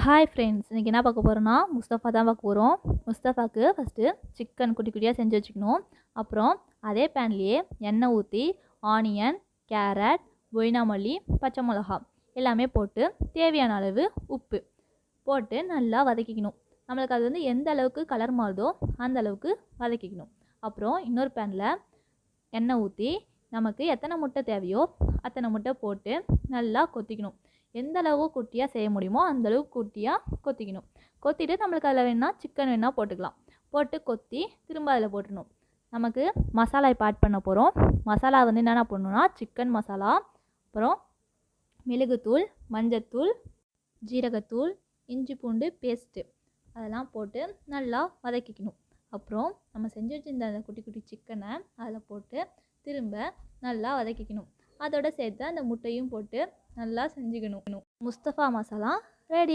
Hi friends, இன்றைக்கி என்ன பார்க்க போகிறோன்னா முஸ்தஃபா தான் பார்க்க போகிறோம். முஸ்தஃபாவுக்கு ஃபஸ்ட்டு சிக்கன் குட்டி குட்டியாக செஞ்சு வச்சுக்கணும். அப்புறம் அதே பேன்லேயே எண்ணெய் ஊற்றி ஆனியன், கேரட், புதினா மல்லி, பச்சை மிளகா எல்லாமே போட்டு தேவையான அளவு உப்பு போட்டு நல்லா வதக்கிக்கணும். நம்மளுக்கு அது எந்த அளவுக்கு கலர் மாறுதோ அந்த அளவுக்கு வதக்கிக்கணும். அப்புறம் இன்னொரு பேனில் எண்ணெய் ஊற்றி நமக்கு எத்தனை முட்டை தேவையோ அத்தனை முட்டை போட்டு நல்லா கொத்திக்கணும். எந்த அளவு குட்டியாக செய்ய முடியுமோ அந்தளவுக்கு குட்டியாக கொத்திக்கணும். கொத்திட்டு நம்மளுக்கு அதில் வேணால் சிக்கன் வேணால் போட்டுக்கலாம். போட்டு கொத்தி திரும்ப அதில் போட்டுடணும். நமக்கு மசாலா இப்போ ஆட் பண்ண போகிறோம். மசாலா என்னென்ன பண்ணணும்னா சிக்கன் மசாலா, அப்புறம் மிளகுத்தூள், மஞ்சத்தூள், ஜீரகத்தூள், இஞ்சி பூண்டு பேஸ்ட்டு அதெல்லாம் போட்டு நல்லா வதக்கிக்கணும். அப்புறம் நம்ம செஞ்சு வச்சுருந்த அந்த குட்டி குட்டி சிக்கனை அதில் போட்டு திரும்ப நல்லா வதக்கிக்கணும். அதோடு சேர்த்து அந்த முட்டையும் போட்டு நல்லா செஞ்சுக்கணும். முஸ்தஃபா மசாலா ரெடி.